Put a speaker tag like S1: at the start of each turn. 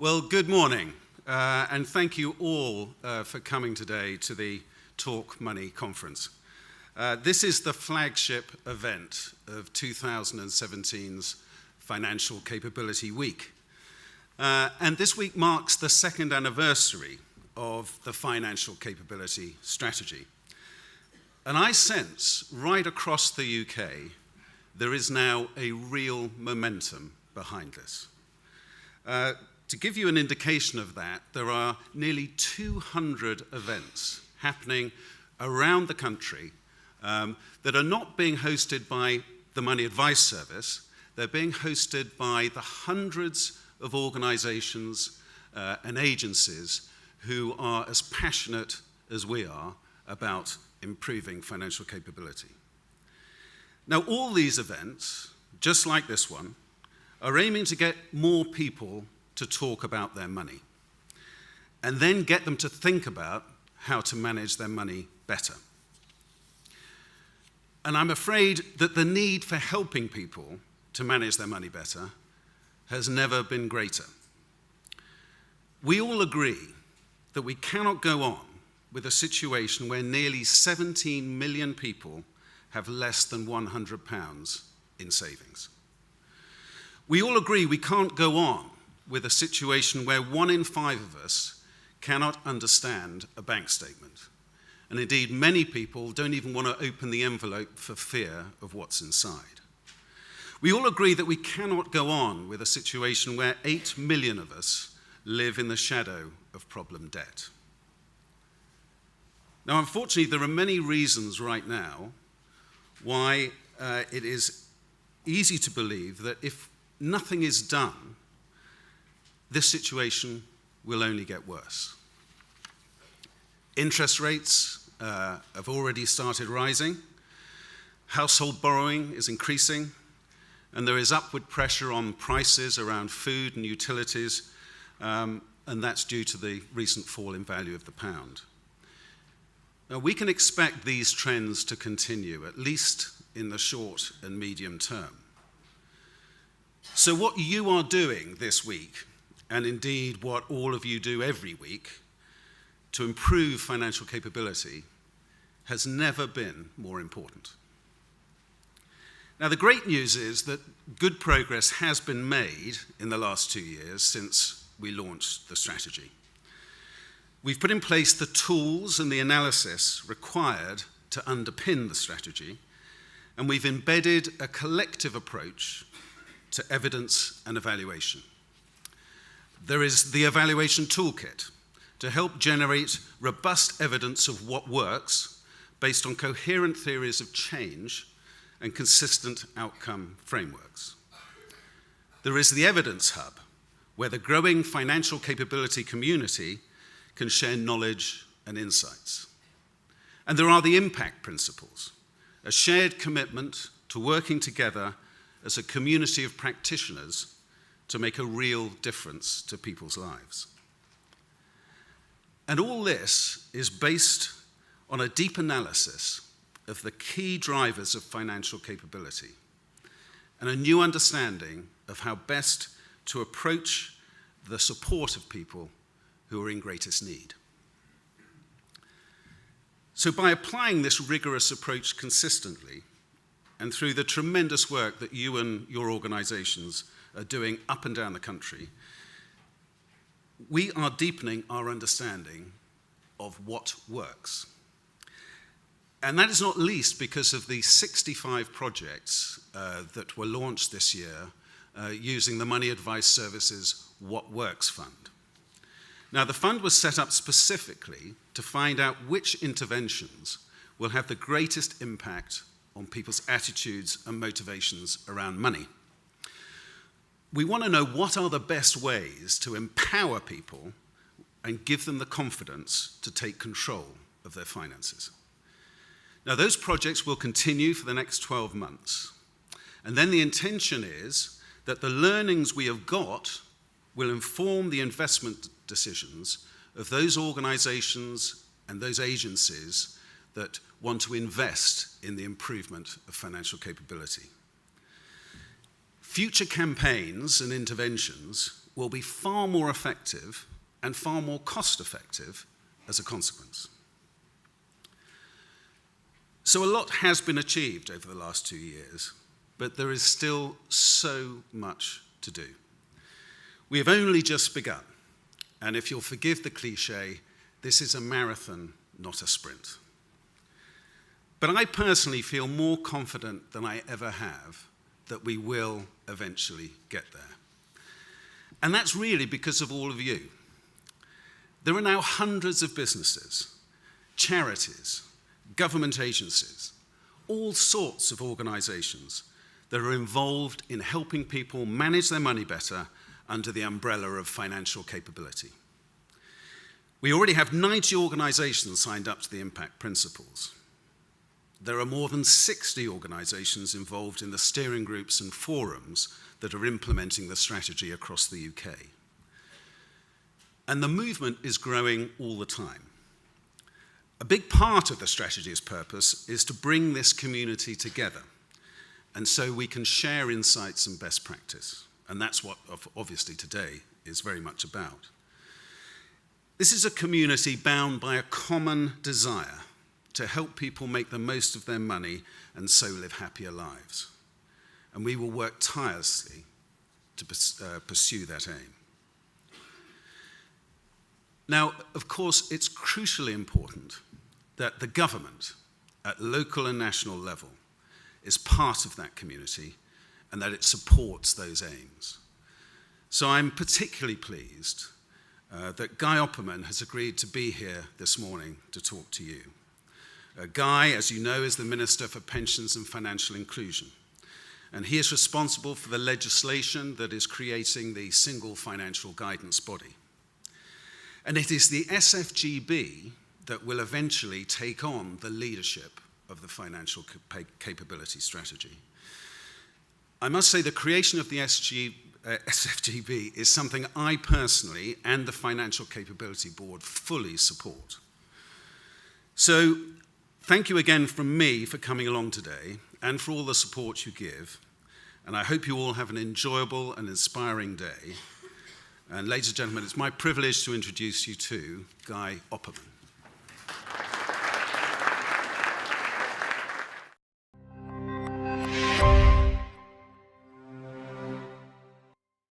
S1: Well, good morning, and thank you all for coming today to the Talk Money Conference. This is the flagship event of 2017's Financial Capability Week. And this week marks the second anniversary of the Financial Capability Strategy. And I sense right across the UK, there is now a real momentum behind this. To give you an indication of that, there are nearly 200 events happening around the country that are not being hosted by the Money Advice Service. They're being hosted by the hundreds of organizations and agencies who are as passionate as we are about improving financial capability. Now, all these events, just like this one, are aiming to get more people to talk about their money, and then get them to think about how to manage their money better. And I'm afraid that the need for helping people to manage their money better has never been greater. We all agree that we cannot go on with a situation where nearly 17 million people have less than £100 in savings. We all agree we can't go on with a situation where 1 in 5 of us cannot understand a bank statement. And indeed, many people don't even want to open the envelope for fear of what's inside. We all agree that we cannot go on with a situation where 8 million of us live in the shadow of problem debt. Now, unfortunately, there are many reasons right now why it is easy to believe that if nothing is done, this situation will only get worse. Interest rates have already started rising, household borrowing is increasing, and there is upward pressure on prices around food and utilities, and that's due to the recent fall in value of the pound. Now, we can expect these trends to continue, at least in the short and medium term. So what you are doing this week, and indeed what all of you do every week, to improve financial capability has never been more important. Now, the great news is that good progress has been made in the last 2 years since we launched the strategy. We've put in place the tools and the analysis required to underpin the strategy, and we've embedded a collective approach to evidence and evaluation. There is the evaluation toolkit to help generate robust evidence of what works based on coherent theories of change and consistent outcome frameworks. There is the evidence hub, where the growing financial capability community can share knowledge and insights. And there are the impact principles, a shared commitment to working together as a community of practitioners to make a real difference to people's lives. And all this is based on a deep analysis of the key drivers of financial capability and a new understanding of how best to approach the support of people who are in greatest need. So by applying this rigorous approach consistently, and through the tremendous work that you and your organizations are doing up and down the country, we are deepening our understanding of what works. And that is not least because of the 65 projects that were launched this year using the Money Advice Service's What Works Fund. Now, the fund was set up specifically to find out which interventions will have the greatest impact on people's attitudes and motivations around money. We want to know what are the best ways to empower people and give them the confidence to take control of their finances. Now, those projects will continue for the next 12 months. And then the intention is that the learnings we have got will inform the investment decisions of those organizations and those agencies that want to invest in the improvement of financial capability. Future campaigns and interventions will be far more effective and far more cost-effective as a consequence. So a lot has been achieved over the last 2 years, but there is still so much to do. We have only just begun, and if you'll forgive the cliche, this is a marathon, not a sprint. But I personally feel more confident than I ever have that we will eventually get there. And that's really because of all of you. There are now hundreds of businesses, charities, government agencies, all sorts of organizations that are involved in helping people manage their money better under the umbrella of financial capability. We already have 90 organizations signed up to the Impact Principles. There are more than 60 organizations involved in the steering groups and forums that are implementing the strategy across the UK. And the movement is growing all the time. A big part of the strategy's purpose is to bring this community together, and so we can share insights and best practice. And that's what, obviously, today is very much about. This is a community bound by a common desire to help people make the most of their money and so live happier lives. And we will work tirelessly to pursue that aim. Now, of course, it's crucially important that the government at local and national level is part of that community and that it supports those aims. So I'm particularly pleased that Guy Opperman has agreed to be here this morning to talk to you. Guy, as you know, is the Minister for Pensions and Financial Inclusion, and he is responsible for the legislation that is creating the single financial guidance body. And it is the SFGB that will eventually take on the leadership of the financial capability strategy. I must say the creation of the SFGB is something I personally and the Financial Capability Board fully support. So thank you again from me for coming along today and for all the support you give. And I hope you all have an enjoyable and inspiring day. And ladies and gentlemen, it's my privilege to introduce you to Guy Opperman.